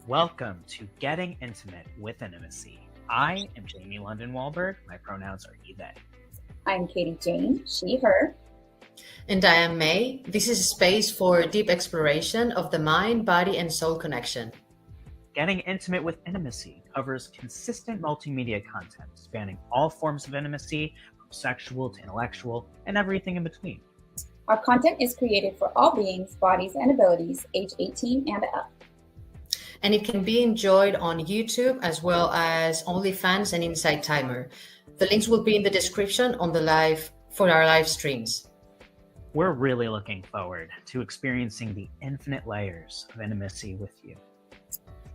Welcome to Getting Intimate with Intimacy. I am Jamie London Wollberg. My pronouns are he, they. I'm Katie Jayne, she, her. And I am May. This is a space for deep exploration of the mind, body, and soul connection. Getting Intimate with Intimacy covers consistent multimedia content spanning all forms of intimacy, from sexual to intellectual, and everything in between. Our content is created for all beings, bodies, and abilities, age 18 and up. And it can be enjoyed on YouTube as well as OnlyFans and InsightTimer. The links will be in the description on for our live streams. We're really looking forward to experiencing the infinite layers of intimacy with you.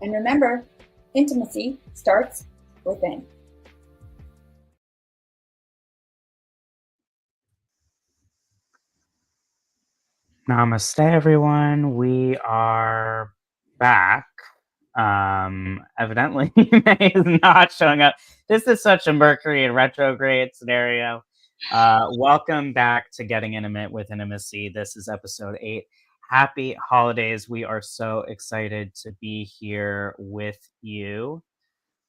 And remember, intimacy starts within. Namaste, everyone. We are back. Evidently, May is not showing up. This is such a Mercury in retrograde scenario. Welcome back to Getting Intimate with Intimacy. This is episode 8. Happy holidays. We are so excited to be here with you.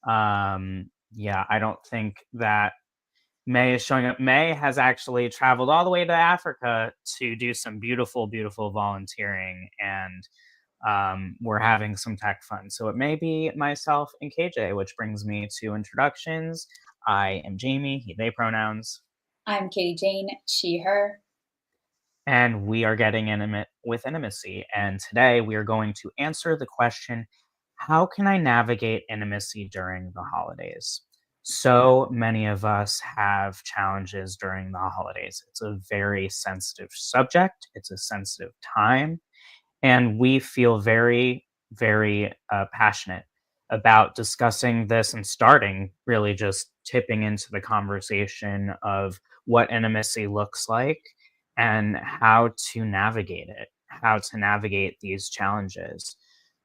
I don't think that May is showing up. May has actually traveled all the way to Africa to do some beautiful, beautiful volunteering, and we're having some tech fun. So it may be myself and KJ, which brings me to introductions. I am Jamie, he, they pronouns. I'm Katie Jayne, she, her. And we are getting intimate with intimacy. And today we are going to answer the question, how can I navigate intimacy during the holidays? So many of us have challenges during the holidays. It's a very sensitive subject. It's a sensitive time. And we feel very, very passionate about discussing this and starting really just tipping into the conversation of what intimacy looks like and how to navigate it, how to navigate these challenges.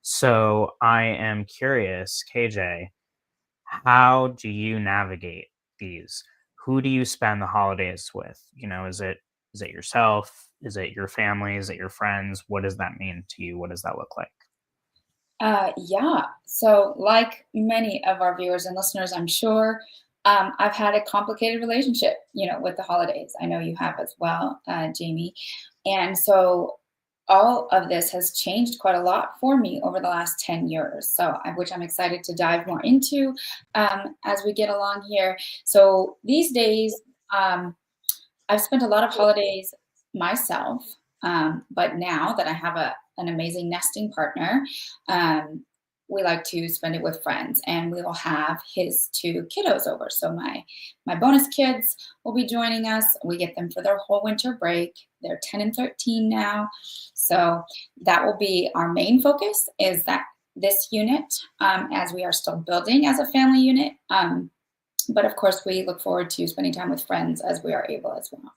So I am curious, KJ, how do you navigate these? Who do you spend the holidays with? Is it yourself? Is it your family? Is it your friends? What does that mean to you? What does that look like? So like many of our viewers and listeners, I'm sure, I've had a complicated relationship, with the holidays. I know you have as well, Jamie. And so all of this has changed quite a lot for me over the last 10 years, which I'm excited to dive more into as we get along here. So these days, I've spent a lot of holidays myself, but now that I have an amazing nesting partner, we like to spend it with friends, and we will have his 2 kiddos over. So my bonus kids will be joining us. We get them for their whole winter break. They're 10 and 13 now. So that will be our main focus, is that this unit, as we are still building as a family unit. But of course, we look forward to spending time with friends as we are able as well.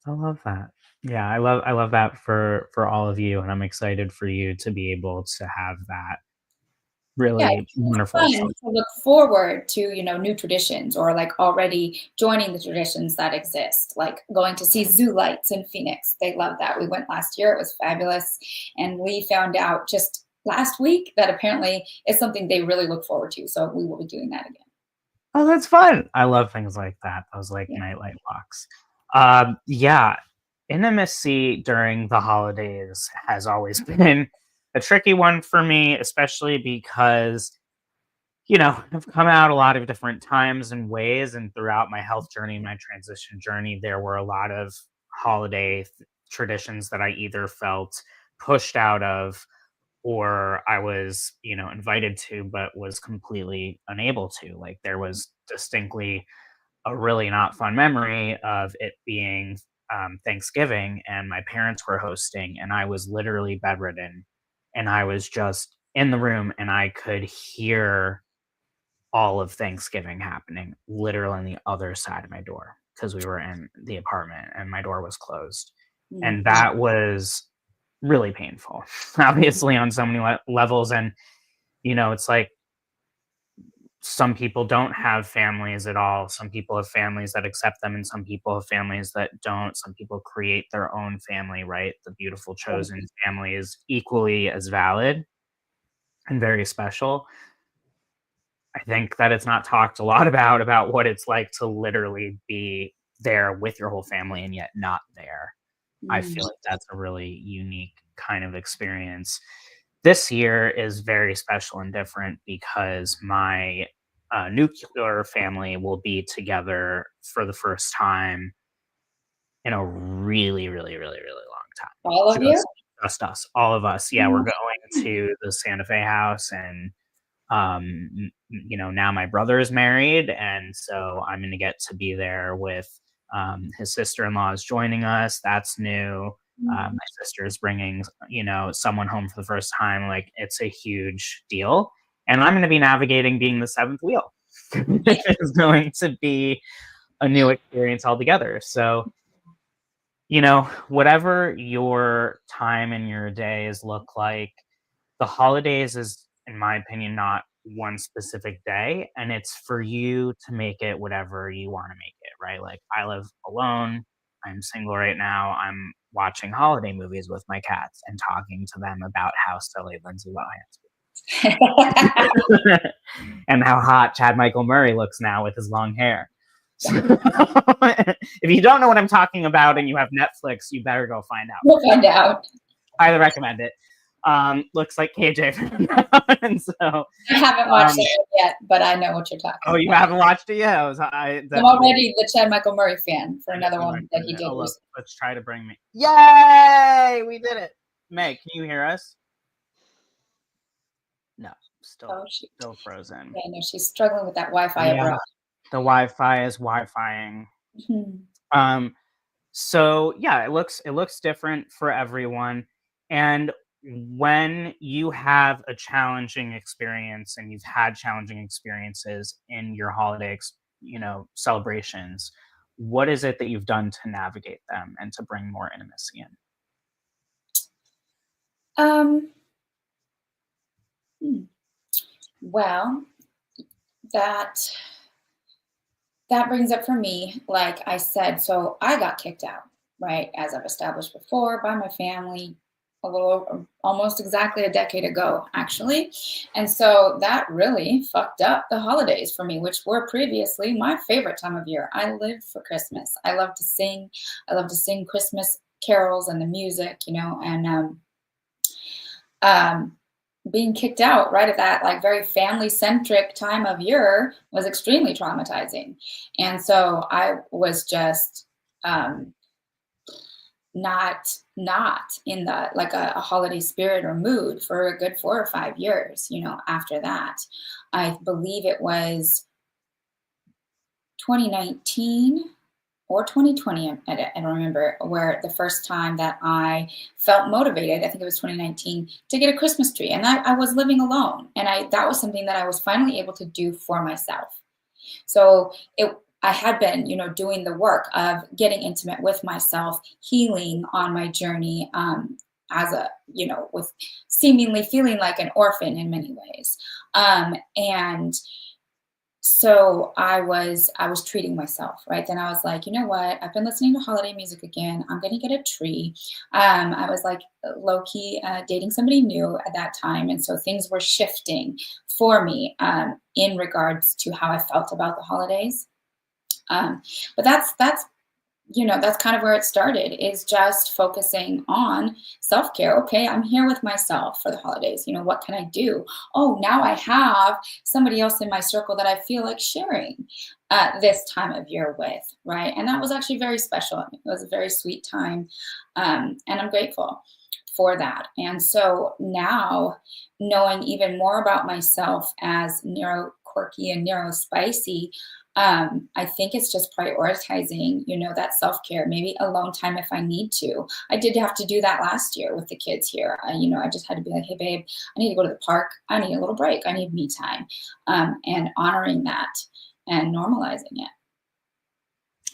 I love that. Yeah, I love that for all of you, and I'm excited for you to be able to have that really wonderful. It's fun to look forward to, new traditions, or like already joining the traditions that exist, like going to see zoo lights in Phoenix. They love that. We went last year. It was fabulous. And we found out just last week that apparently it's something they really look forward to. So we will be doing that again. Oh, that's fun. I love things like that. Those nightlight walks. Intimacy during the holidays has always been a tricky one for me, especially because, I've come out a lot of different times and ways, and throughout my health journey, my transition journey, there were a lot of holiday traditions that I either felt pushed out of, or I was, invited to, but was completely unable to. Like, there was distinctly a really not fun memory of it being Thanksgiving, and my parents were hosting, and I was literally bedridden, and I was just in the room, and I could hear all of Thanksgiving happening literally on the other side of my door, because we were in the apartment and my door was closed. Mm-hmm. And that was really painful, obviously, on so many levels. And, it's like, some people don't have families at all. Some people have families that accept them, and some people have families that don't. Some people create their own family, right? The beautiful chosen family is equally as valid. and very special. I think that it's not talked a lot about what it's like to literally be there with your whole family and yet not there. I feel like that's a really unique kind of experience. This year is very special and different because my nuclear family will be together for the first time in a really, really, really, really long time. All of you? Just us, all of us. Yeah, we're Mm. going to the Santa Fe house, and now my brother is married, and so I'm going to get to be there with his sister-in-law is joining us. That's new. My sister is bringing someone home for the first time. Like, it's a huge deal, and I'm going to be navigating being the seventh wheel. It's going to be a new experience altogether. So, whatever your time and your days look like, the holidays is, in my opinion, not one specific day, and it's for you to make it whatever you want to make it, right? Like, I live alone, I'm single right now, I'm watching holiday movies with my cats and talking to them about how silly Lindsay Lohan's and how hot Chad Michael Murray looks now with his long hair. So, if you don't know what I'm talking about and you have Netflix, you better go find out. We'll find out. Highly recommend it. Looks like KJ. And so I haven't watched it yet, but I know what you're talking about. Oh, you haven't watched it yet? I'm already the Chad Michael Murray fan for another one that he did. Oh, look, let's try to bring me. Yay! We did it. Meg, can you hear us? No, still frozen. Yeah, no, she's struggling with that Wi-Fi abroad. The Wi-Fi is Wi-Fiing. So yeah, it looks different for everyone. And when you have a challenging experience, and you've had challenging experiences in your holiday, celebrations, what is it that you've done to navigate them and to bring more intimacy in? Well, that brings up for me, like I said, so I got kicked out, right, as I've established before, by my family almost exactly a decade ago, actually. And so that really fucked up the holidays for me, which were previously my favorite time of year. I lived for Christmas. I love to sing. I love to sing Christmas carols and the music, and being kicked out right at that like very family-centric time of year was extremely traumatizing. And so I was just not in the like a holiday spirit or mood for a good 4 or 5 years, after that. I believe it was 2019 or 2020, I don't remember, where the first time that I felt motivated, I think it was 2019, to get a Christmas tree. And I was living alone. And that was something that I was finally able to do for myself. So I had been, doing the work of getting intimate with myself, healing on my journey, as with seemingly feeling like an orphan in many ways. And so I was treating myself, right? Then I was like, you know what? I've been listening to holiday music again. I'm going to get a tree. I was like low key dating somebody new at that time. And so things were shifting for me in regards to how I felt about the holidays. But that's kind of where it started, is just focusing on self-care. Okay, I'm here with myself for the holidays. What can I do? Oh, now I have somebody else in my circle that I feel like sharing this time of year with, right? And that was actually very special. It was a very sweet time. And I'm grateful for that. And so now, knowing even more about myself as neuro-quirky and neuro-spicy, I think it's just prioritizing, that self-care, maybe alone time if I need to. I did have to do that last year with the kids here. I just had to be like, hey, babe, I need to go to the park. I need a little break. I need me time, and honoring that and normalizing it.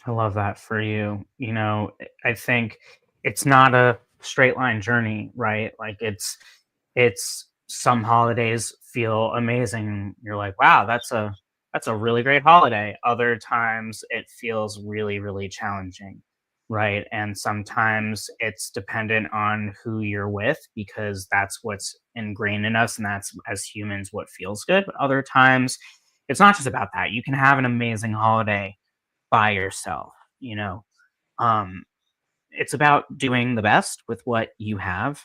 I love that for you. I think it's not a straight line journey, right? Like it's some holidays feel amazing. You're like, wow, that's a really great holiday. Other times it feels really, really challenging. right? And sometimes it's dependent on who you're with because that's what's ingrained in us and that's as humans what feels good. But other times it's not just about that. You can have an amazing holiday by yourself, you know. Um it's about doing the best with what you have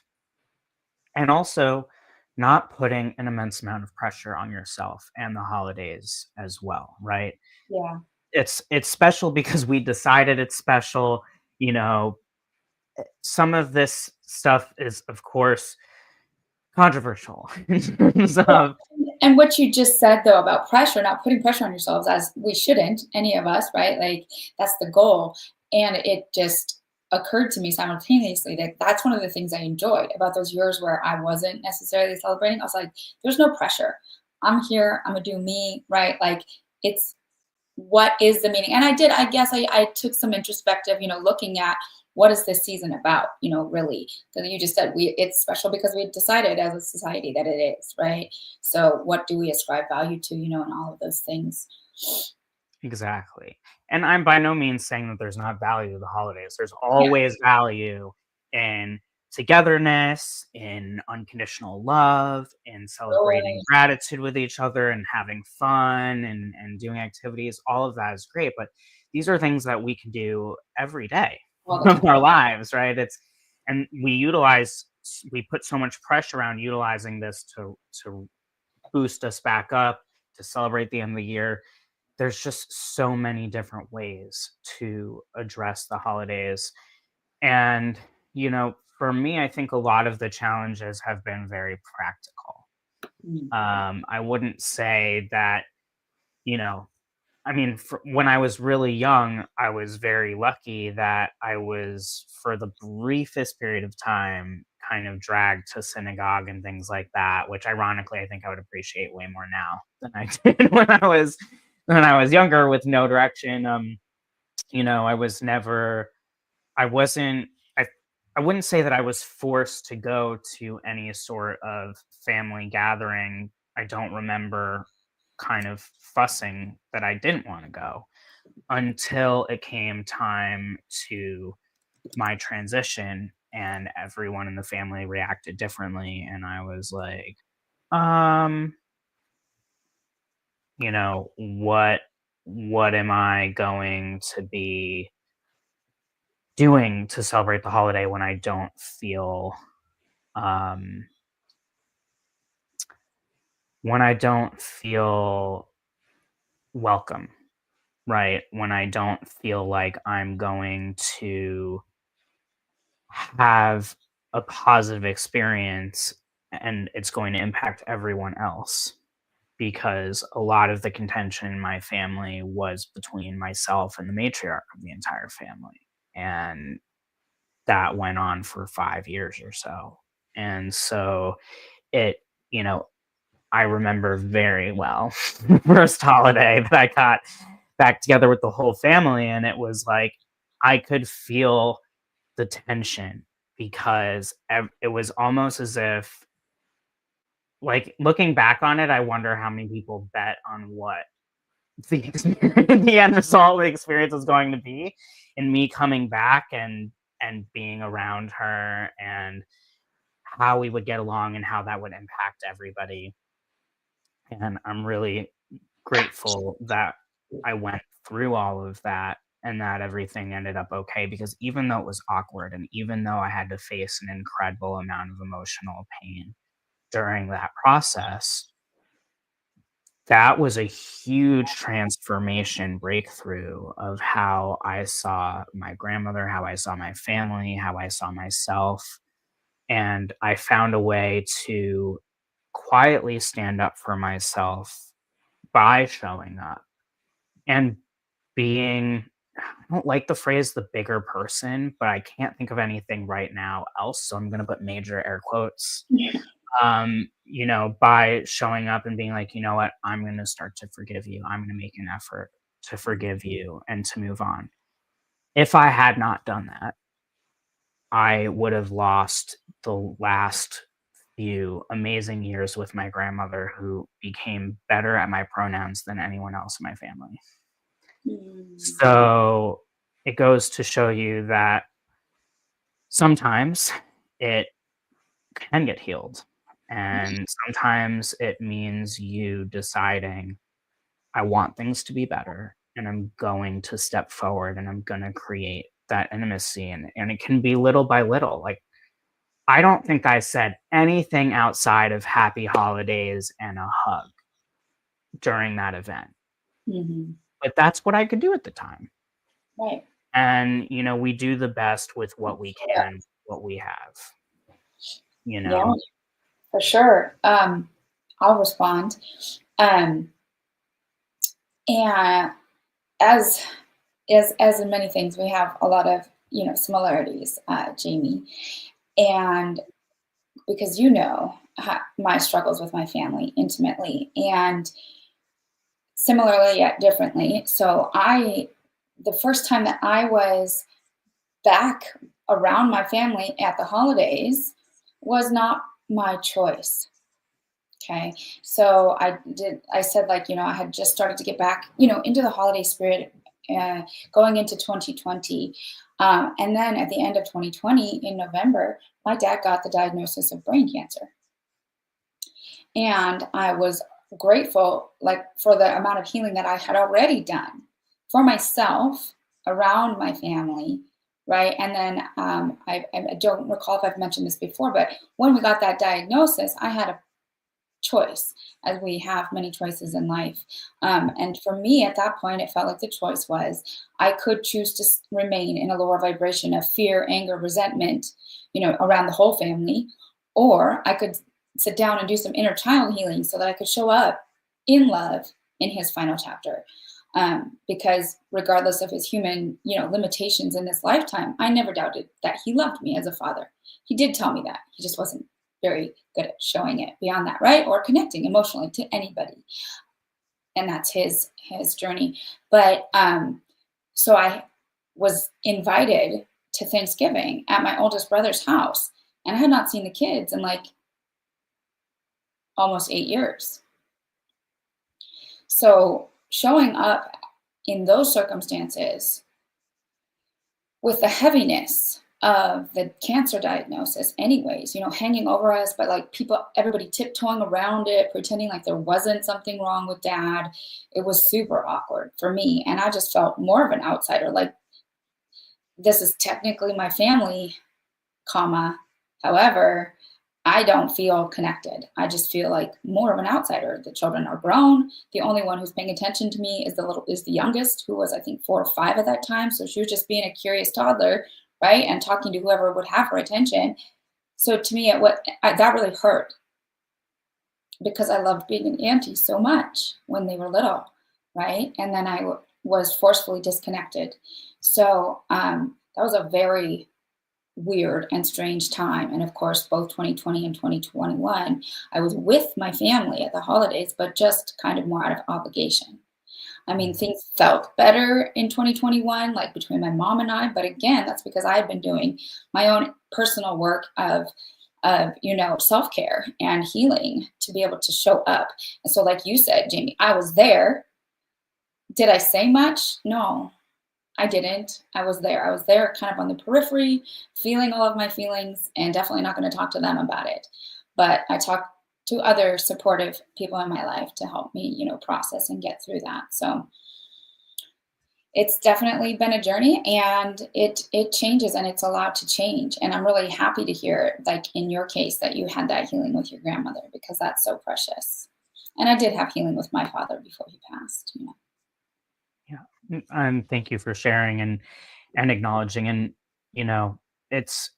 and also not putting an immense amount of pressure on yourself and the holidays as well, right? Yeah. It's special because we decided it's special, you know. Some of this stuff is of course controversial in terms Yeah. of And what you just said though about pressure, not putting pressure on yourselves, as we shouldn't, any of us, right? Like that's the goal. And it just occurred to me simultaneously that that's one of the things I enjoyed about those years where I wasn't necessarily celebrating. I was like, there's no pressure. I'm here, I'm gonna do me, right? Like it's what is the meaning? And I guess I took some introspective, looking at what is this season about, really. Because you just said it's special because we decided as a society that it is, right? So what do we ascribe value to, and all of those things. exactly. And I'm by no means saying that there's not value to the holidays. There's Yeah. always value in togetherness, in unconditional love, in celebrating Always. gratitude with each other and having fun and doing activities. All of that is great. But these are things that we can do every day All the of time. our lives, right? And we put so much pressure around utilizing this to boost us back up, to celebrate the end of the year. There's just so many different ways to address the holidays. And, for me, I think a lot of the challenges have been very practical. Mm. I wouldn't say that, you know, I mean, when I was really young, I was very lucky that I was, for the briefest period of time, kind of dragged to synagogue and things like that. Which, ironically, I think I would appreciate way more now than I did when I was younger with no direction. I was never, I wasn't, I wouldn't say that I was forced to go to any sort of family gathering. I don't remember kind of fussing that I didn't want to go until it came time to my transition and everyone in the family reacted differently and I was like, um, what am I going to be doing to celebrate the holiday um when I don't feel welcome, right? When I don't feel like I'm going to have a positive experience and it's going to impact everyone else because a lot of the contention in my family was between myself and the matriarch of the entire family. And that went on for 5 years or so. And so it, you know, I remember very well the first holiday that I got back together with the whole family. And it was like I could feel the tension because it was almost as if, like, looking back on it, I wonder how many people bet on what the end result of the experience was going to be, and me coming back and being around her and how we would get along and how that would impact everybody. And I'm really grateful that I went through all of that and that everything ended up okay because even though it was awkward and even though I had to face an incredible amount of emotional pain during that process, that was a huge transformation breakthrough of how I saw my grandmother, how I saw my family, how I saw myself. And I found a way to quietly stand up for myself by showing up and being, I don't like the phrase the bigger person, but I can't think of anything right now else. So I'm going to put major air quotes, by showing up and being like, you know what, I'm going to start to forgive you. I'm going to make an effort to forgive you and to move on. If I had not done that, I would have lost the last few amazing years with my grandmother who became better at my pronouns than anyone else in my family. Mm. So it goes to show you that sometimes it can get healed. And sometimes it means you deciding, I want things to be better, and I'm going to step forward and I'm going to create that intimacy. And it can be little by little. Like, I don't think I said anything outside of happy holidays and a hug during that event, Mhm. but that's what I could do at the time. Right. And, we do the best with what we Yeah. can, what we have, you Yeah, know? for sure. I'll respond. Um, and as as in many things, we have a lot of similarities, Jamie, and because my struggles with my family intimately and similarly yet differently. So the first time that I was back around my family at the holidays was not my choice. Okay. So I said, like, I had just started to get back, into the holiday spirit, going into 2020. And then at the end of 2020 in November, my dad got the diagnosis of brain cancer. And I was grateful, like, for the amount of healing that I had already done for myself, around my family, right? And then I don't recall if I've mentioned this before, but when we got that diagnosis, I had a choice, as we have many choices in life. And for me, at that point, it felt like the choice was I could choose to remain in a lower vibration of fear, anger, resentment, around the whole family, or I could sit down and do some inner child healing so that I could show up in love in his final chapter. Because regardless of his human, limitations in this lifetime, I never doubted that he loved me as a father. He did tell me that. He just wasn't very good at showing it beyond that, right? Or connecting emotionally to anybody. And that's his journey. But so I was invited to Thanksgiving at my oldest brother's house, and I had not seen the kids in like almost 8 years. So showing up in those circumstances with the heaviness of the cancer diagnosis anyways, hanging over us, but like everybody tiptoeing around it, pretending like there wasn't something wrong with dad. It was super awkward for me. And I just felt more of an outsider. Like, this is technically my family, however, I don't feel connected. I just feel like more of an outsider. The children are grown. The only one who's paying attention to me is the youngest, who was, I think, 4 or 5 at that time. So she was just being a curious toddler, right, and talking to whoever would have her attention. So to me, that really hurt, because I loved being an auntie so much when they were little, right? And then I was forcefully disconnected. So that was a very weird and strange time. And of course, both 2020 and 2021, I was with my family at the holidays, but just kind of more out of obligation. I mean, things felt better in 2021, like between my mom and I. But again, that's because I had been doing my own personal work of self-care and healing to be able to show up. And so, like you said, Jamie, I was there. Did I say much? No, I didn't. I was there. I was there kind of on the periphery, feeling all of my feelings, and definitely not going to talk to them about it. But I talked to other supportive people in my life to help me, process and get through that. So it's definitely been a journey, and it changes, and it's allowed to change. And I'm really happy to hear, like in your case, that you had that healing with your grandmother, because that's so precious. And I did have healing with my father before he passed. Yeah. And thank you for sharing and acknowledging. And, you know, it's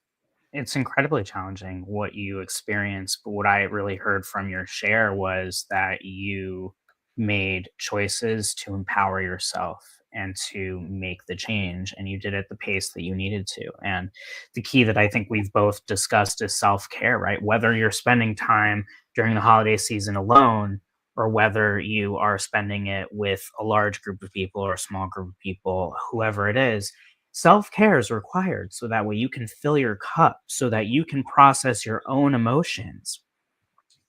it's incredibly challenging what you experience, but what I really heard from your share was that you made choices to empower yourself and to make the change, and you did it at the pace that you needed to. And the key that I think we've both discussed is self-care, right? Whether you're spending time during the holiday season alone, or whether you are spending it with a large group of people or a small group of people, whoever it is, self care is required so that way you can fill your cup, so that you can process your own emotions,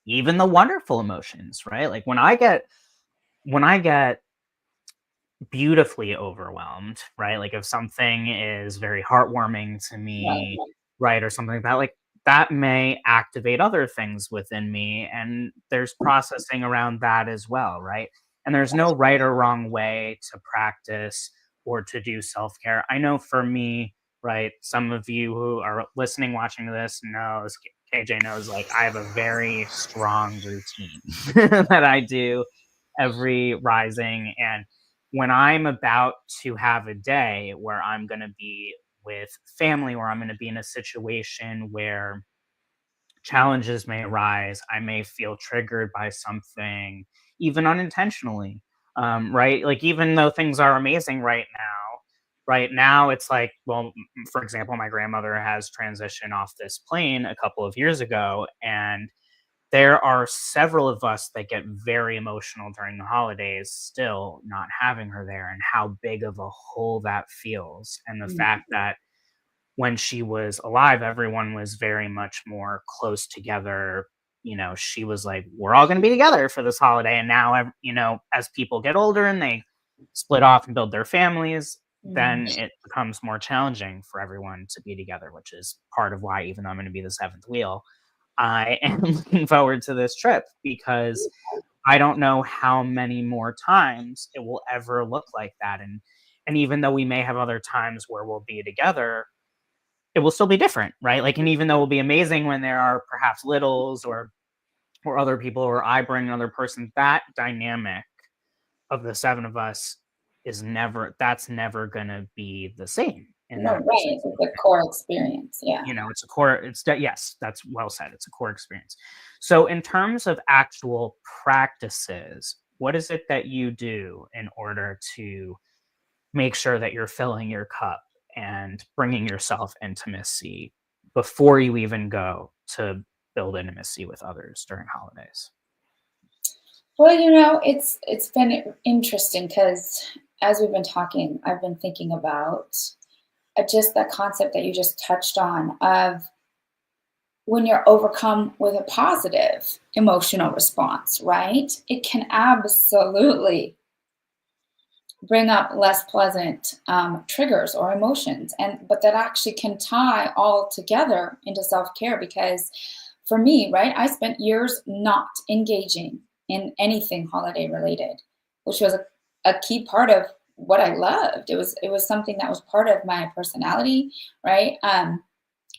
even the wonderful emotions, right? Like when I get beautifully overwhelmed, right? Like if something is very heartwarming to me, Right. right, or something like that may activate other things within me. And there's processing around that as well, right? And there's no right or wrong way to practice or to do self care. I know for me, right, some of you who are listening, watching this knows, KJ knows, like I have a very strong routine that I do every rising. And when I'm about to have a day where I'm going to be with family, or I'm going to be in a situation where challenges may arise, I may feel triggered by something, even unintentionally. Right? Like, even though things are amazing right now, it's like, well, for example, my grandmother has transitioned off this plane a couple of years ago, and there are several of us that get very emotional during the holidays still not having her there, and how big of a hole that feels. And the Mm. fact that when she was alive, everyone was very much more close together. She was like, we're all going to be together for this holiday. And now, as people get older and they split off and build their families, then Mhm. it becomes more challenging for everyone to be together, which is part of why, even though I'm going to be the seventh wheel, I am looking forward to this trip, because I don't know how many more times it will ever look like that. And even though we may have other times where we'll be together, it will still be different, right? Like, and even though it will be amazing when there are perhaps littles or other people, or I bring another person, that dynamic of the seven of us that's never gonna be the same in No, that right. sense. It's a core experience. Yeah. It's a core, yes, that's well said. It's a core experience. So in terms of actual practices, what is it that you do in order to make sure that you're filling your cup and bringing yourself intimacy before you even go to build intimacy with others during holidays? Well, it's been interesting because as we've been talking, I've been thinking about just that concept that you just touched on of when you're overcome with a positive emotional response, right? It can absolutely bring up less pleasant triggers or emotions, and but that actually can tie all together into self-care. Because for me, right, I spent years not engaging in anything holiday related, which was a key part of what I loved. It was something that was part of my personality, right?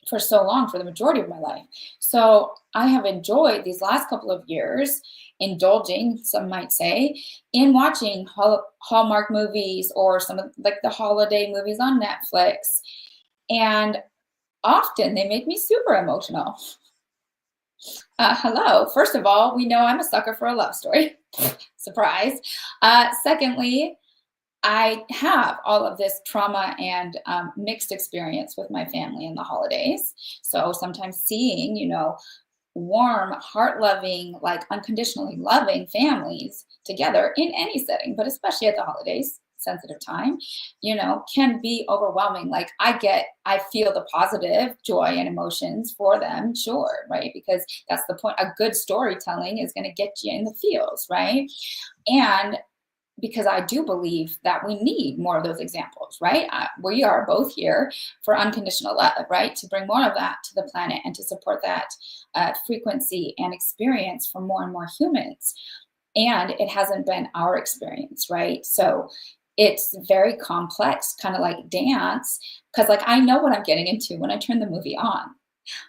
For so long, for the majority of my life. So I have enjoyed these last couple of years indulging, some might say, in watching Hallmark movies or some of like the holiday movies on Netflix. And often they make me super emotional. Hello. First of all, we know I'm a sucker for a love story. Surprise. Secondly, I have all of this trauma and mixed experience with my family in the holidays. So sometimes seeing, warm, heart loving, like unconditionally loving families together in any setting, but especially at the holidays, sensitive time, can be overwhelming. Like I feel the positive joy and emotions for them, sure, right? Because that's the point. A good storytelling is going to get you in the feels, right? And because I do believe that we need more of those examples, right? We are both here for unconditional love, right? To bring more of that to the planet and to support that frequency and experience for more and more humans. And it hasn't been our experience, right? So it's very complex, kind of like dance, because like I know what I'm getting into when I turn the movie on.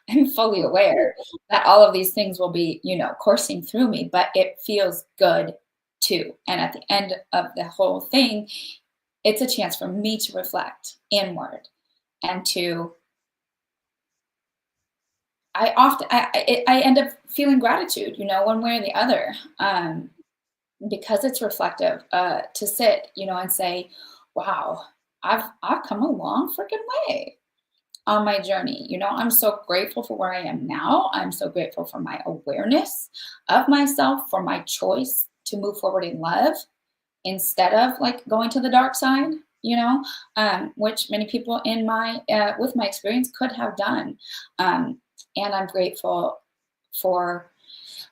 I'm fully aware that all of these things will be, coursing through me, but it feels good too. And at the end of the whole thing, it's a chance for me to reflect inward and to, I end up feeling gratitude, one way or the other, because it's reflective, to sit, and say, wow, I've come a long freaking way on my journey. I'm so grateful for where I am now. I'm so grateful for my awareness of myself, for my choice to move forward in love instead of like going to the dark side, which many people in my with my experience could have done. And I'm grateful for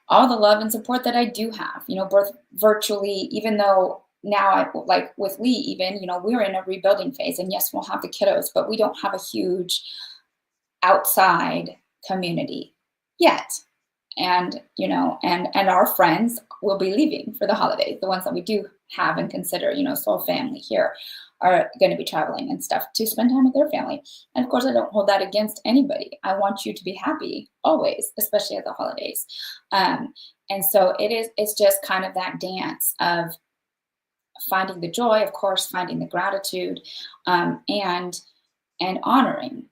all the love and support that I do have, both virtually, even though now like with Lee, even, we're in a rebuilding phase, and yes, we'll have the kiddos, but we don't have a huge outside community yet. And, and our friends will be leaving for the holidays. The ones that we do have and consider, soul family here, are going to be traveling and stuff to spend time with their family. And of course, I don't hold that against anybody. I want you to be happy always, especially at the holidays. And so it's just kind of that dance of finding the joy, of course, finding the gratitude, and honoring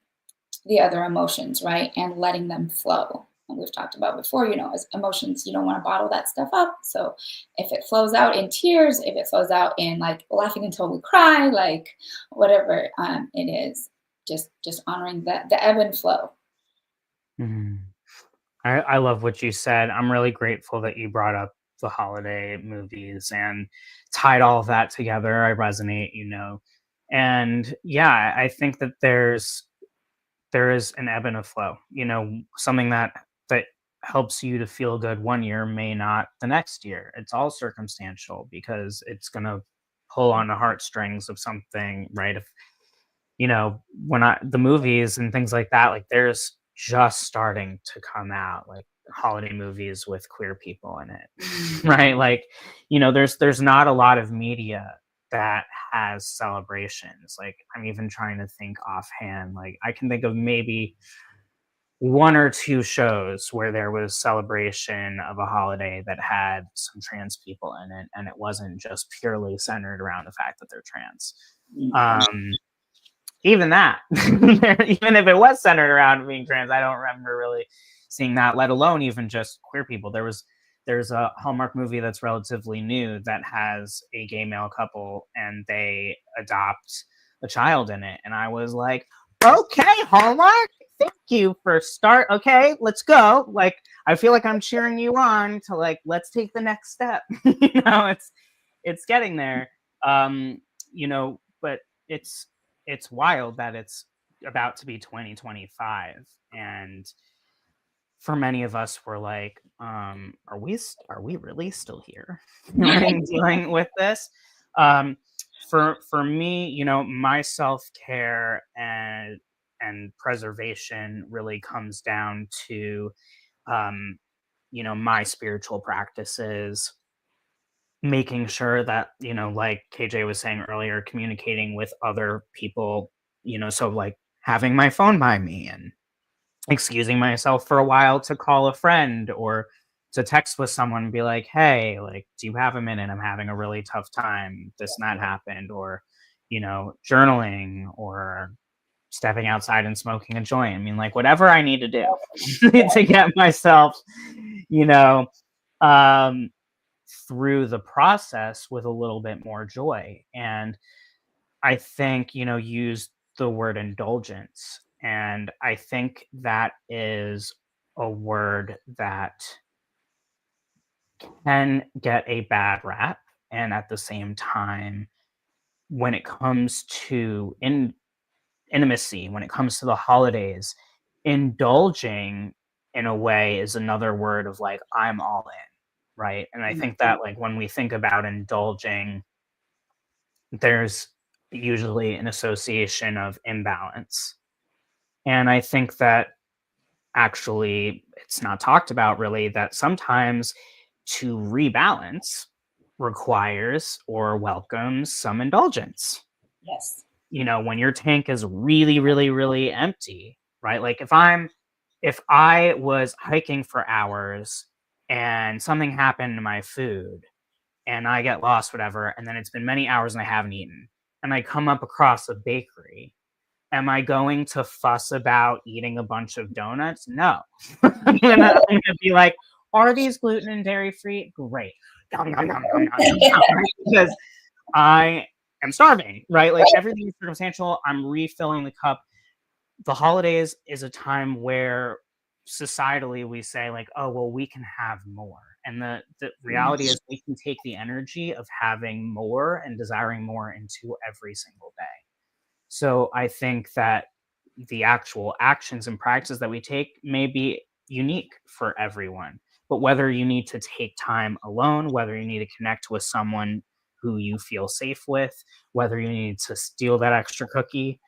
the other emotions, right? And letting them flow. And we've talked about before, as emotions, you don't want to bottle that stuff up. So if it flows out in tears, if it flows out in like laughing until we cry, like whatever it is, just honoring the ebb and flow. Mm-hmm. I love what you said. I'm really grateful that you brought up the holiday movies and tied all of that together. I resonate, and yeah, I think that there is an ebb and a flow. Something that helps you to feel good one year may not the next year. It's all circumstantial because it's gonna pull on the heartstrings of something, right? If when the movies and things like that, like there's just starting to come out, like holiday movies with queer people in it, right? Like, there's not a lot of media that has celebrations. Like, I'm even trying to think offhand. Like, I can think of maybe one or two shows where there was celebration of a holiday that had some trans people in it, and it wasn't just purely centered around the fact that they're trans. Even that, even if it was centered around being trans, I don't remember really seeing that, let alone even just queer people. There's a Hallmark movie that's relatively new that has a gay male couple and they adopt a child in it. And I was like, okay, Hallmark, thank you for okay, let's go. Like, I feel like I'm cheering you on to like, let's take the next step. It's getting there. But it's wild that it's about to be 2025, and for many of us we're like, are we really still here dealing with this? For me, my self-care and preservation really comes down to my spiritual practices, making sure that, like KJ was saying earlier, communicating with other people, so like having my phone by me and excusing myself for a while to call a friend or to text with someone and be like, hey, like, do you have a minute? I'm having a really tough time. This and that happened. Or, journaling or stepping outside and smoking a joint. I mean, like, whatever I need to do to get myself, um, through the process with a little bit more joy. And I think, use the word indulgence. And I think that is a word that can get a bad rap. And at the same time, when it comes to intimacy, when it comes to the holidays, indulging in a way is another word of like, I'm all in, right? And I think that like when we think about indulging, there's usually an association of imbalance. And I think that actually it's not talked about really, that sometimes to rebalance requires or welcomes some indulgence. Yes. When your tank is really, really, really empty, right? Like if I was hiking for hours and something happened to my food and I get lost, whatever, and then it's been many hours and I haven't eaten, and I come up across a bakery, am I going to fuss about eating a bunch of donuts? No. I'm gonna be like, are these gluten and dairy free? Great. Nom, nom, nom, nom, nom, nom, right? Because I am starving, right? Like everything is circumstantial. I'm refilling the cup. The holidays is a time where societally we say like, oh, well, we can have more. And the reality is we can take the energy of having more and desiring more into every single day. So I think that the actual actions and practices that we take may be unique for everyone. But whether you need to take time alone, whether you need to connect with someone who you feel safe with, whether you need to steal that extra cookie,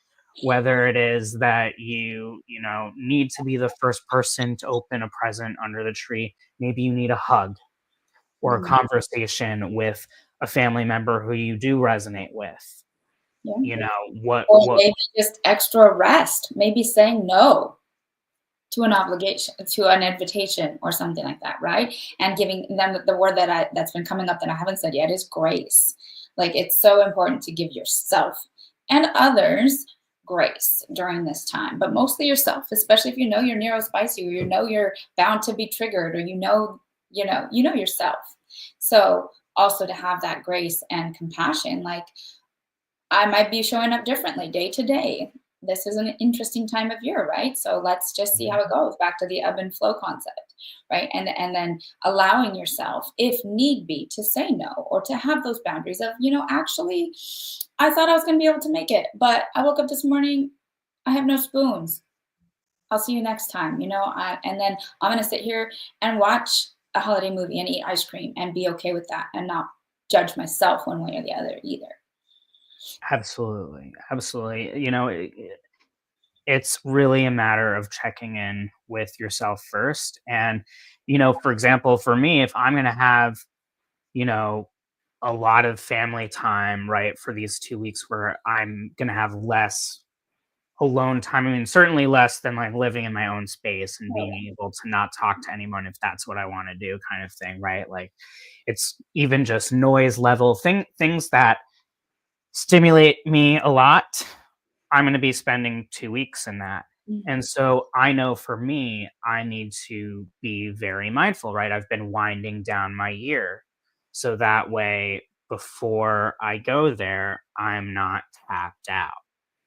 whether it is that you know, need to be the first person to open a present under the tree. Maybe you need a hug or a Mhm. conversation with a family member who you do resonate with. Yeah. You know, what Or what maybe just extra rest, maybe saying no to an obligation, to an invitation or something like that, right? And giving them the word that's been coming up that I haven't said yet is grace. Like it's so important to give yourself and others grace during this time, but mostly yourself, especially if you know you're neurospicy or you know you're bound to be triggered or you know yourself. So also to have that grace and compassion, like I might be showing up differently day to day. This is an interesting time of year, right? So let's just see how it goes. Back to the ebb and flow concept, right? And then allowing yourself, if need be, to say no or to have those boundaries of, actually, I thought I was going to be able to make it, but I woke up this morning, I have no spoons. I'll see you next time, and then I'm going to sit here and watch a holiday movie and eat ice cream and be okay with that and not judge myself one way or the other either. Absolutely, absolutely. You know, it's really a matter of checking in with yourself first. And, for example, for me, if I'm going to have, you know, a lot of family time, right, for these 2 weeks where I'm going to have less alone time. I mean, certainly less than like living in my own space and being able to not talk to anyone if that's what I want to do, kind of thing, right? Like it's even just noise level things that stimulate me a lot. I'm going to be spending 2 weeks in that. And Mhm. so I know for me, I need to be very mindful, right? I've been winding down my year. So that way, before I go there, I'm not tapped out.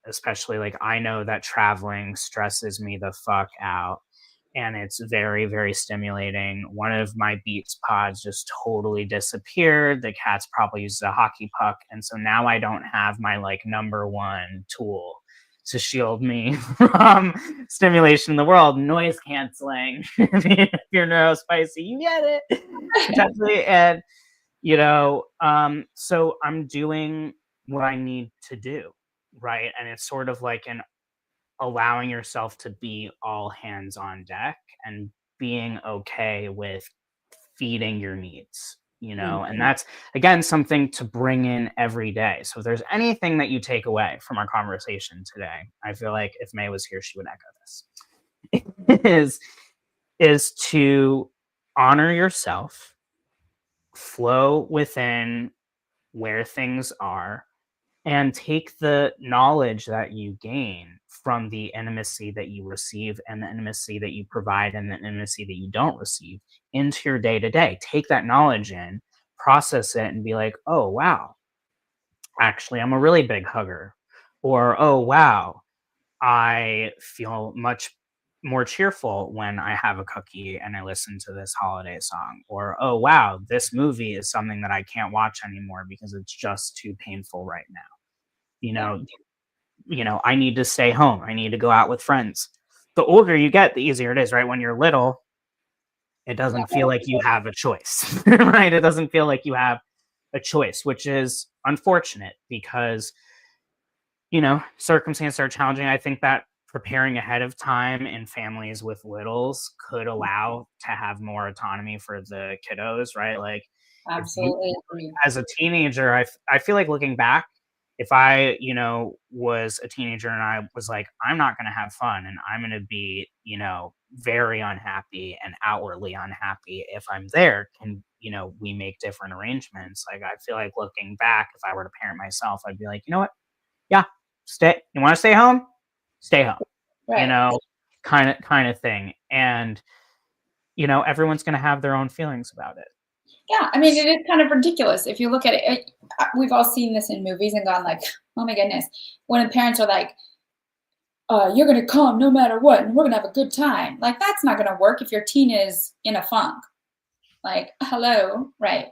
Especially like I know that traveling stresses me the fuck out and it's very, very stimulating. One of my Beats pods just totally disappeared. The cat's probably used a hockey puck. And so now I don't have my like number one tool to shield me from stimulation in the world, noise canceling. If you're neurospicy, you get it. Potentially. And so I'm doing what I need to do, right? And it's sort of like an allowing yourself to be all hands on deck and being okay with feeding your needs, and that's again something to bring in every day. So if there's anything that you take away from our conversation today, I feel like if May was here, she would echo this. Is to honor yourself, flow within where things are, and take the knowledge that you gain from the intimacy that you receive and the intimacy that you provide and the intimacy that you don't receive into your day to day. Take that knowledge in, process it, and be like, oh, wow, actually, I'm a really big hugger. Or, oh, wow, I feel much more cheerful when I have a cookie and I listen to this holiday song. Or, oh, wow, this movie is something that I can't watch anymore because it's just too painful right now. You Yeah. know, I need to stay home. I need to go out with friends. The older you get, the easier it is, right? When you're little, it doesn't feel like you have a choice, right? It doesn't feel like you have a choice, which is unfortunate because, circumstances are challenging. I think that preparing ahead of time in families with littles could allow to have more autonomy for the kiddos, right? Like if you Absolutely agree. as a teenager, I feel like looking back, if I, was a teenager and I was like, I'm not going to have fun and I'm going to be, very unhappy and outwardly unhappy if I'm there, can, we make different arrangements? Like, I feel like looking back, if I were to parent myself, I'd be like, you know what? Yeah, you want to stay home? Stay home, you Right. know, kind of thing. And, everyone's going to have their own feelings about it. Yeah, I mean, it is kind of ridiculous if you look at it. We've all seen this in movies and gone like, "Oh my goodness!" When the parents are like, "You're gonna come no matter what, and we're gonna have a good time." Like that's not gonna work if your teen is in a funk. Like, hello, right?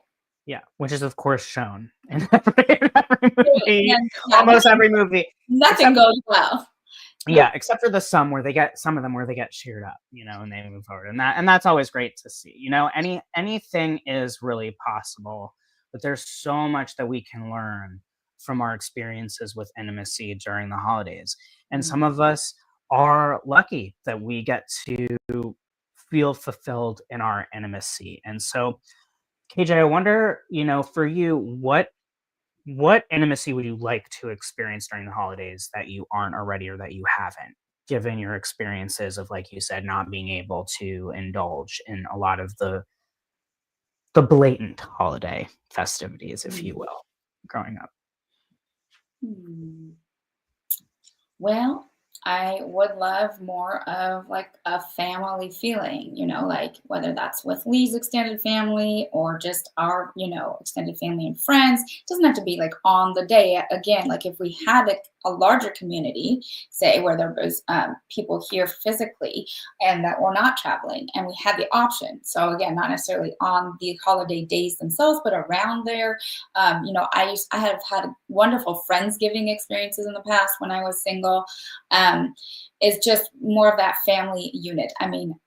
Yeah, which is of course shown in every movie, And yeah, almost every movie, nothing except goes well. except for some of them where they get cheered up, and they move forward, and that's always great to see. Anything is really possible but there's so much that we can learn from our experiences with intimacy during the holidays. And some of us are lucky that we get to feel fulfilled in our intimacy. And so, KJ, I wonder, for you, what intimacy would you like to experience during the holidays that you aren't already or that you haven't, given your experiences of, like you said, not being able to indulge in a lot of the blatant holiday festivities, if you will, growing up? Hmm. Well, I would love more of like a family feeling, like whether that's with Lee's extended family or just our, extended family and friends. It doesn't have to be like on the day. Again, like if we had a larger community, say where there was people here physically and that were not traveling and we had the option. So again, not necessarily on the holiday days themselves, but around there. I have had wonderful Friendsgiving experiences in the past when I was single. Is just more of that family unit. I mean,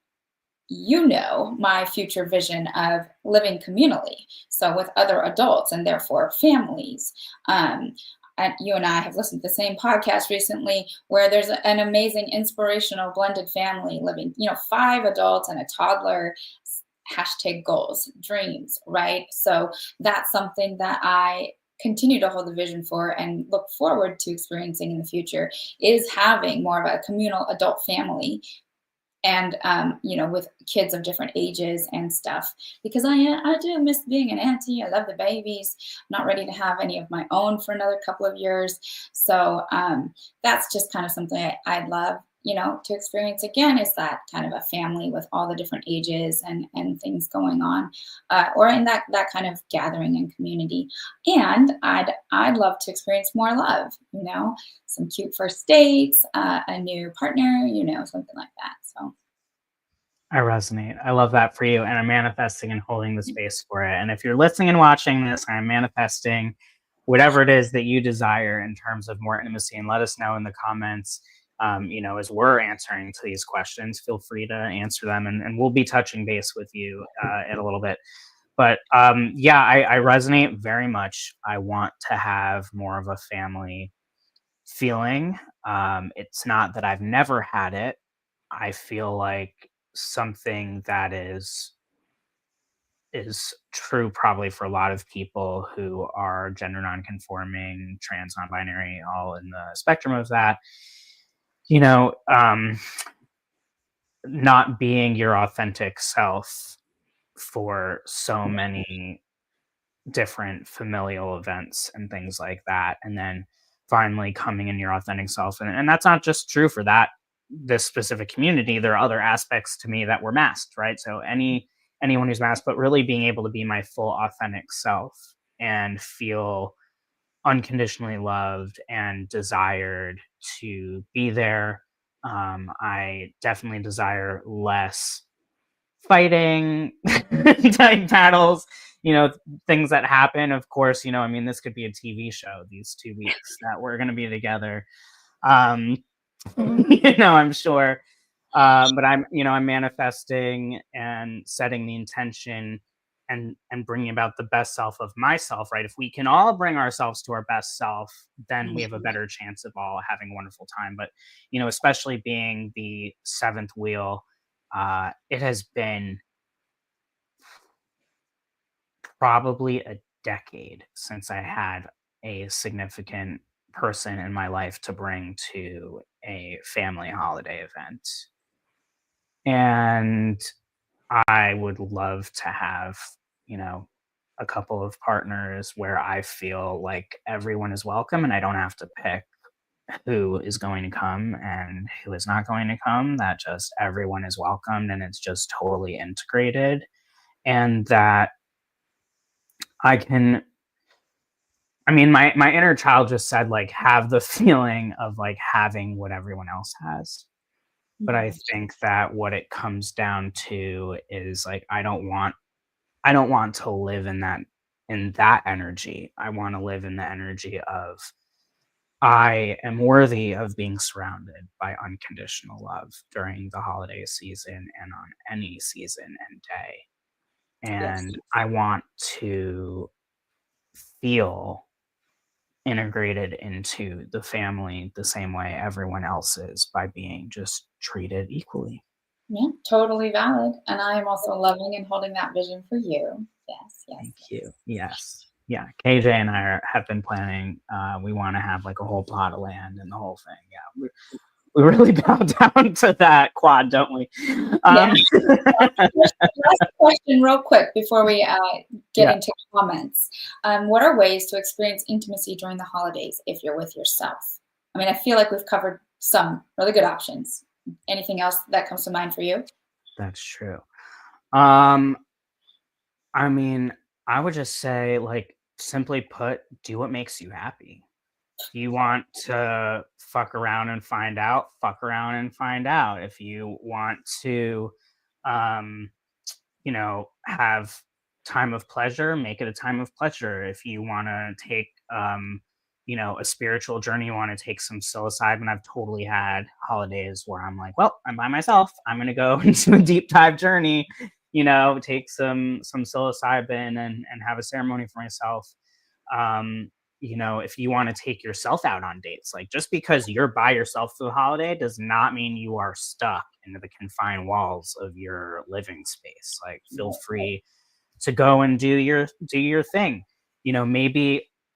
my future vision of living communally, so with other adults and therefore families. And you and I have listened to the same podcast recently where there's an amazing inspirational blended family living, 5 adults and a toddler, #goals, dreams, right? So that's something that I continue to hold the vision for and look forward to experiencing in the future, is having more of a communal adult family and with kids of different ages and stuff, because I do miss being an auntie. I love the babies. I'm not ready to have any of my own for another couple of years. So that's just kind of something I'd love to experience again, is that kind of a family with all the different ages and things going on, or in that kind of gathering and community. And I'd love to experience more love, some cute first dates, a new partner, something like that. So I resonate. I love that for you. And I'm manifesting and holding the space for it. And if you're listening and watching this, I'm manifesting whatever it is that you desire in terms of more intimacy. And let us know in the comments, as we're answering to these questions, feel free to answer them. And we'll be touching base with you in a little bit. But I resonate very much. I want to have more of a family feeling. It's not that I've never had it. I feel like something that is true probably for a lot of people who are gender nonconforming, trans, non-binary, all in the spectrum of that. You know, not being your authentic self for so many different familial events and things like that, and then finally coming in your authentic self. And that's not just true for this specific community. There are other aspects to me that were masked, right? So anyone who's masked, but really being able to be my full authentic self and feel unconditionally loved and desired to be there. I definitely desire less fighting type battles, things that happen. Of course, this could be a TV show, these 2 weeks that we're going to be together. Um, I'm sure. But I'm manifesting and setting the intention and bringing about the best self of myself, right? If we can all bring ourselves to our best self, then we have a better chance of all having a wonderful time. But, especially being the 7th wheel, it has been probably a decade since I had a significant person in my life to bring to a family holiday event. And I would love to have, a couple of partners where I feel like everyone is welcome and I don't have to pick who is going to come and who is not going to come, that just everyone is welcomed and it's just totally integrated. And that my inner child just said, like, have the feeling of like having what everyone else has. But I think that what it comes down to is like I don't want to live in that energy. I want to live in the energy of I am worthy of being surrounded by unconditional love during the holiday season and on any season and day. yes. And I want to feel integrated into the family the same way everyone else is by being just treated equally. Yeah, totally valid. And I am also loving and holding that vision for you. Yes, yes, Thank you. yes. Yes. Yeah. KJ and have been planning. We want to have like a whole plot of land and the whole thing. Yeah. We really bow down to that quad, don't we? Yeah. Last question, real quick, before we get Yeah. into comments. What are ways to experience intimacy during the holidays if you're with yourself? I mean, I feel like we've covered some really good options. Anything else that comes to mind for you? That's true. Um, I mean, I would just say, like, simply put, do what makes you happy. If you want to fuck around and find out, fuck around and find out. If you want to, um, have time of pleasure, make it a time of pleasure. If you want to take, a spiritual journey, you want to take some psilocybin. I've totally had holidays where I'm like, well, I'm by myself. I'm going to go into a deep dive journey, take some psilocybin and have a ceremony for myself. Um, if you want to take yourself out on dates, like just because you're by yourself for the holiday does not mean you are stuck into the confined walls of your living space. Like feel free to go and do your thing.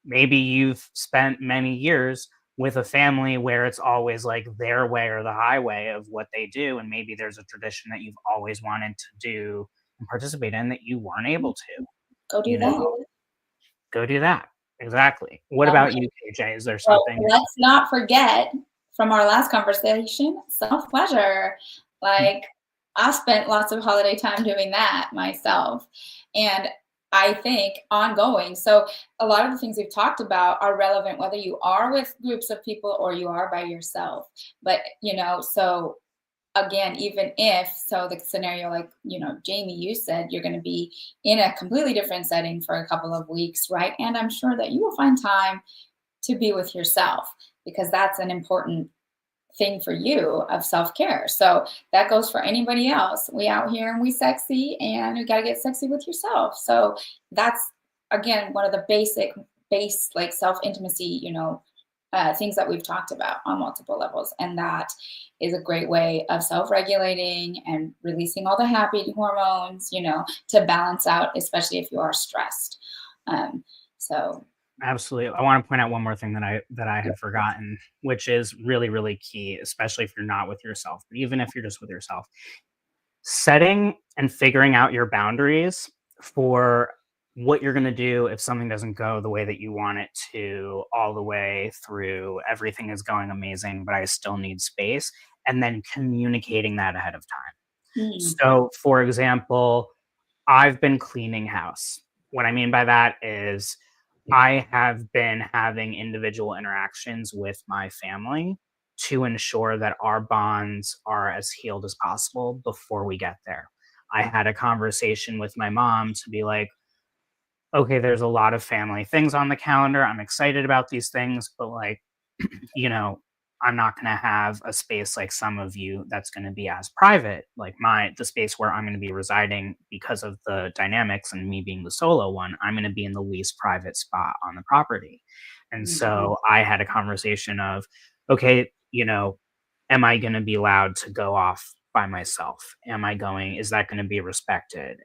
Maybe you've spent many years with a family where it's always like their way or the highway of what they do, and maybe there's a tradition that you've always wanted to do and participate in that you weren't able to. Go do You that. know, go do that. Exactly. What Um, about you, KJ? Is there Well, something? let's not forget from our last conversation, self-pleasure. Like, I spent lots of holiday time doing that myself. And I think ongoing. So a lot of the things we've talked about are relevant whether you are with groups of people or you are by yourself. But, so again, even if so the scenario like, Jamie, you said you're going to be in a completely different setting for a couple of weeks, right? And I'm sure that you will find time to be with yourself because that's an important thing for you of self-care. So that goes for anybody else. We out here and we sexy and you got to get sexy with yourself. So that's again one of the base like self-intimacy, things that we've talked about on multiple levels. And that is a great way of self-regulating and releasing all the happy hormones, to balance out, especially if you are stressed. So Absolutely. I want to point out one more thing that I had forgotten, which is really, really key, especially if you're not with yourself, but even if you're just with yourself. Setting and figuring out your boundaries for what you're going to do if something doesn't go the way that you want it to, all the way through everything is going amazing, but I still need space, and then communicating that ahead of time. mm, So, for example, I've been cleaning house. What I mean by that is I have been having individual interactions with my family to ensure that our bonds are as healed as possible before we get there. I had a conversation with my mom to be like, okay, there's a lot of family things on the calendar. I'm excited about these things, but like, you know, I'm not going to have a space like some of you that's going to be as private, like the space where I'm going to be residing because of the dynamics and me being the solo one. I'm going to be in the least private spot on the property. And mm, so I had a conversation of, okay, am I going to be allowed to go off by myself? Is that going to be respected?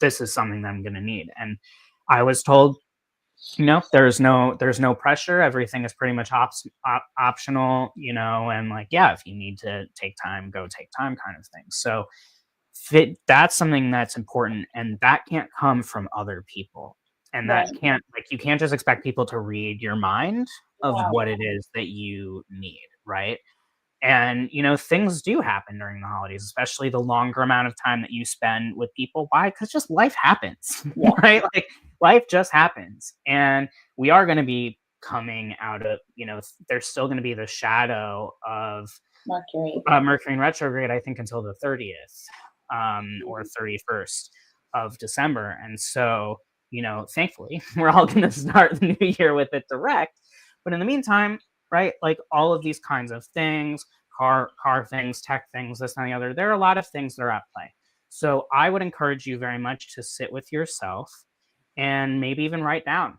This is something that I'm going to need. And I was told, there's no pressure. Everything is pretty much optional, and like, yeah, if you need to take time, go take time kind of thing. So that's something that's important, and that can't come from other people. And that right. can't, like, you can't just expect people to read your mind of Wow. what it is that you need, right? And, things do happen during the holidays, especially the longer amount of time that you spend with people. Why? Because just life happens, Yeah. right? Like life just happens. And we are going to be coming out of, there's still going to be the shadow of Mercury. Mercury in retrograde, I think, until the 30th or 31st of December. And so, thankfully, we're all going to start the new year with it direct. But in the meantime, right, like all of these kinds of things, car things, tech things, this and the other, there are a lot of things that are at play. So I would encourage you very much to sit with yourself and maybe even write down,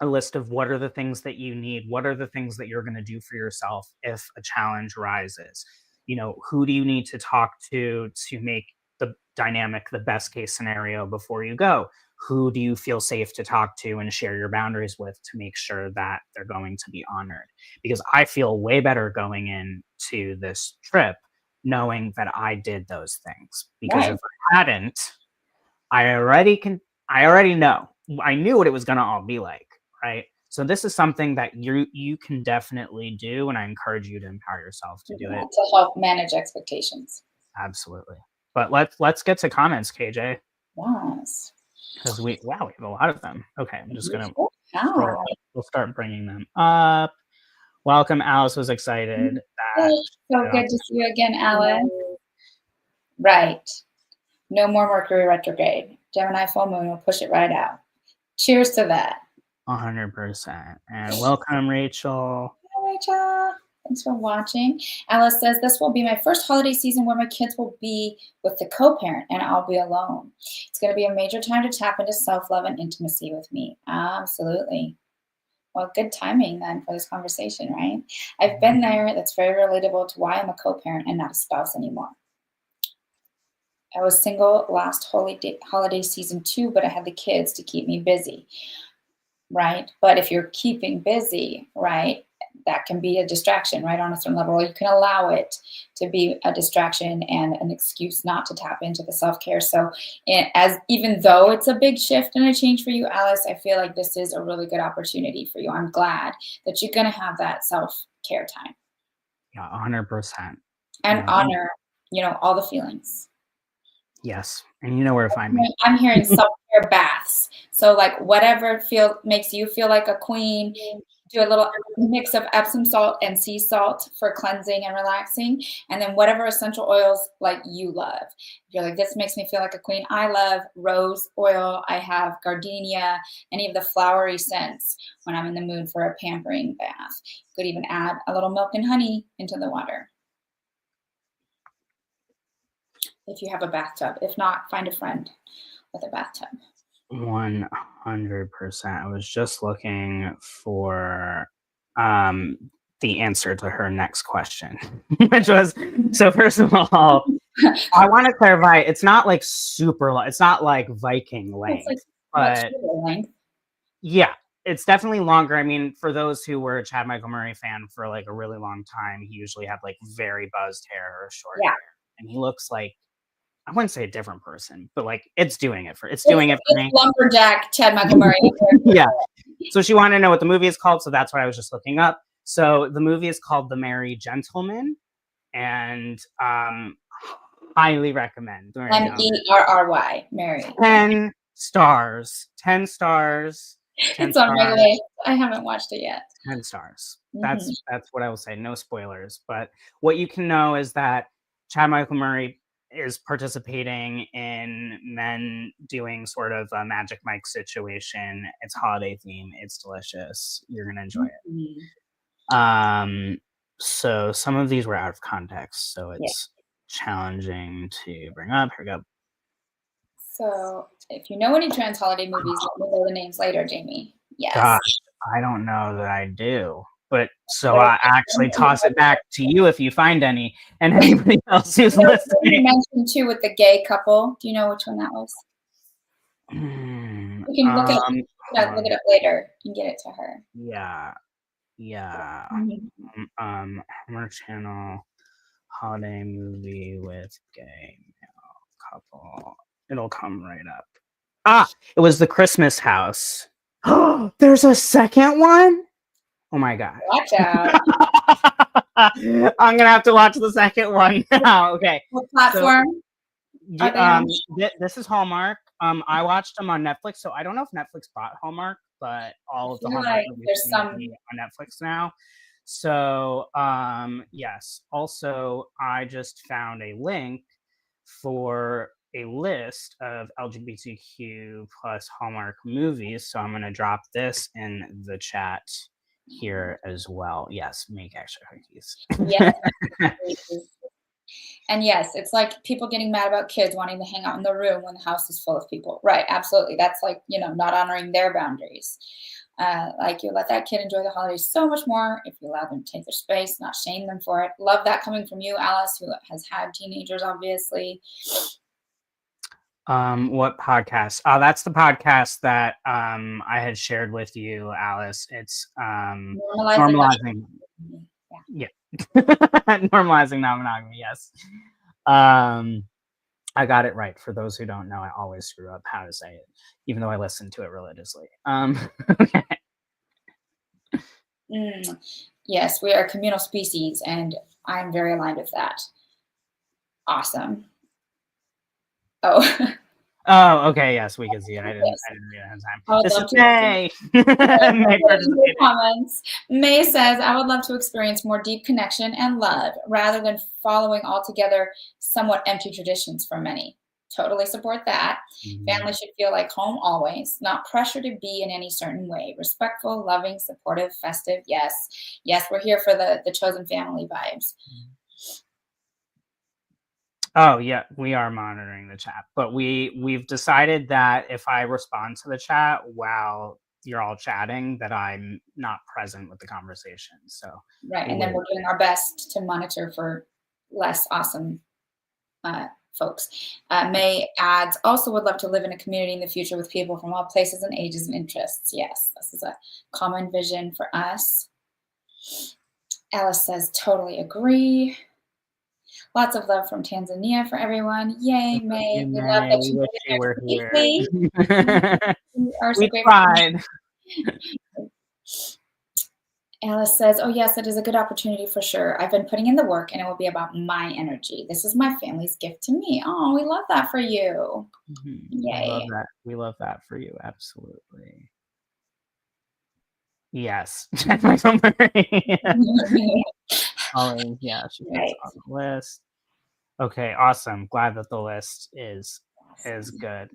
a list of what are the things that you need, what are the things that you're going to do for yourself if a challenge arises. You know, who do you need to talk to make the dynamic the best case scenario before you go? Who do you feel safe to talk to and share your boundaries with to make sure that they're going to be honored? Because I feel way better going into this trip knowing that I did those things. Because Right. if I hadn't, I already know. I knew what it was going to all be like, right? So this is something that you can definitely do, and I encourage you to empower yourself to do it. To help manage expectations. Absolutely. But let's get to comments, KJ. Yes. Because we have a lot of them. Okay, I'm just gonna Wow. scroll. We'll start bringing them up. Welcome, Alice was excited. So good to see you again, Alice. Right. No more Mercury retrograde. Gemini full moon will push it right out. Cheers to that. 100%. And welcome, Rachel. Hi, Rachel. Thanks for watching. Alice says, this will be my first holiday season where my kids will be with the co-parent and I'll be alone. It's going to be a major time to tap into self-love and intimacy with me. Absolutely. Well, good timing then for this conversation, right? I've been there. That's very relatable to why I'm a co-parent and not a spouse anymore. I was single last holiday season too, but I had the kids to keep me busy, right? But if you're keeping busy, right, that can be a distraction, right, on a certain level. You can allow it to be a distraction and an excuse not to tap into the self-care. So even though it's a big shift and a change for you, Alice, I feel like this is a really good opportunity for you. I'm glad that you're going to have that self-care time. Yeah, 100%. And honor, all the feelings. Yes, and you know where to find me. I'm hearing self-care baths. So like whatever makes you feel like a queen, do a little mix of Epsom salt and sea salt for cleansing and relaxing. And then whatever essential oils like you love. You're like, this makes me feel like a queen. I love rose oil. I have gardenia, any of the flowery scents when I'm in the mood for a pampering bath. You could even add a little milk and honey into the water. If you have a bathtub. If not, find a friend with a bathtub. 100%. I was just looking for the answer to her next question, which was, so first of all, I want to clarify, it's not like it's not like Viking length, but length. Yeah, it's definitely longer. I mean, for those who were a Chad Michael Murray fan for like a really long time, he usually had like very buzzed hair or short hair, and he looks like, I wouldn't say a different person, but like it's doing it for me. Lumberjack Chad Michael Murray. Yeah. So she wanted to know what the movie is called, so that's what I was just looking up. So the movie is called The Merry Gentleman, and highly recommend. Merry. Merry. 10 stars. 10 stars. 10 it's on my list. I haven't watched it yet. 10 stars. That's what I will say. No spoilers. But what you can know is that Chad Michael Murray is participating in men doing sort of a Magic Mike situation. It's holiday theme. It's delicious. You're gonna enjoy it. So some of these were out of context, so it's challenging to bring up. Here we go. So if you know any trans holiday movies, let me know the names later, Jamie. Yes. Gosh, I don't know that I do. But so I actually toss it back to you if you find any, and anybody else who's listening. You mentioned too with the gay couple. Do you know which one that was? You can look it up later and get it to her. Yeah. Homer Channel holiday movie with gay male couple. It'll come right up. It was The Christmas House. Oh, there's a second one? Oh my god. Watch out. I'm gonna have to watch the second one now. Okay. What platform? This is Hallmark. I watched them on Netflix, so I don't know if Netflix bought Hallmark, but all of the Hallmark movies are on Netflix now. So yes. Also, I just found a link for a list of LGBTQ plus Hallmark movies. So I'm gonna drop this in the chat here as well. Yes, make extra cookies. Yes. And yes, it's like people getting mad about kids wanting to hang out in the room when the house is full of people. Right, absolutely. That's like, not honoring their boundaries. Like, you let that kid enjoy the holidays so much more if you allow them to take their space, not shame them for it. Love that coming from you, Alice, who has had teenagers, obviously. What podcast? That's the podcast that I had shared with you, Alice. It's normalizing. Yeah. Normalizing non-monogamy. Yes. I got it right. For those who don't know, I always screw up how to say it, even though I listen to it religiously. Okay. Yes, we are a communal species, and I'm very aligned with that. Awesome. Oh. Oh, okay. Yes, we can see it. I didn't read it in time. This is May. Comments. May says, I would love to experience more deep connection and love rather than following altogether somewhat empty traditions for many. Totally support that. Family should feel like home always, not pressure to be in any certain way. Respectful, loving, supportive, festive. Yes. Yes, we're here for the chosen family vibes. Oh yeah, we are monitoring the chat, but we've decided that if I respond to the chat while you're all chatting, that I'm not present with the conversation. So right, and then we're doing our best to monitor for less awesome folks. May adds, also would love to live in a community in the future with people from all places and ages and interests. Yes, this is a common vision for us. Alice says, totally agree. Lots of love from Tanzania for everyone. Yay, May. We love that you were here. We are so grateful. Tried. Alice says, oh, yes, it is a good opportunity for sure. I've been putting in the work and it will be about my energy. This is my family's gift to me. Oh, we love that for you. Yay. We love that for you. Absolutely. Yes. Check my summary. Oh, yeah, she puts on the list. Okay, awesome. Glad that the list is good.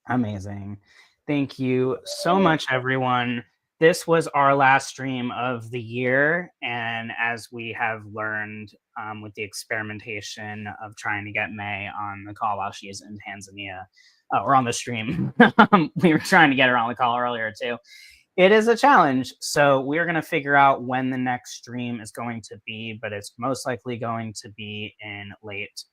Amazing. Thank you so much, everyone. This was our last stream of the year, and as we have learned with the experimentation of trying to get May on the call while she's in Tanzania, or on the stream, we were trying to get her on the call earlier too. It is a challenge, so we're going to figure out when the next stream is going to be, but it's most likely going to be in late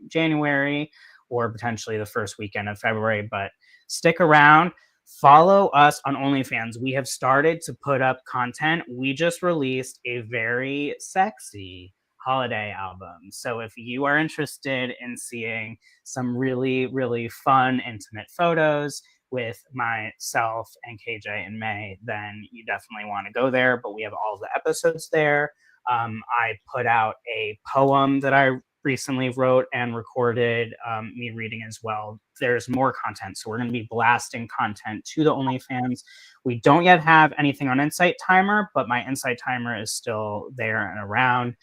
January or potentially the first weekend of February, but stick around. Follow us on OnlyFans. We have started to put up content. We just released a very sexy holiday album. So if you are interested in seeing some really, really fun, intimate photos with myself and KJ and May, then you definitely want to go there. But we have all the episodes there. I put out a poem that I recently wrote and recorded, me reading as well. There's more content, so we're going to be blasting content to the OnlyFans. We don't yet have anything on InsightTimer, but my InsightTimer is still there and around.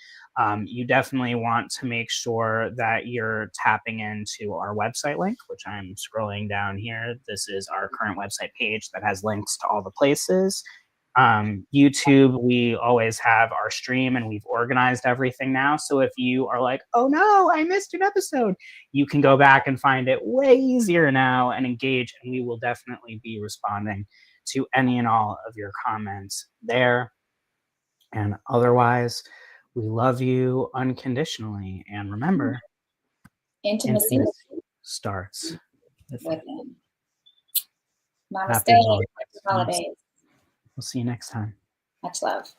You definitely want to make sure that you're tapping into our website link, which I'm scrolling down here. This is our current website page that has links to all the places. YouTube, we always have our stream and we've organized everything now. So if you are like, oh no, I missed an episode, you can go back and find it way easier now and engage. And we will definitely be responding to any and all of your comments there. And otherwise, we love you unconditionally. And remember, intimacy starts within. Namaste. Happy holidays. We'll see you next time. Much love.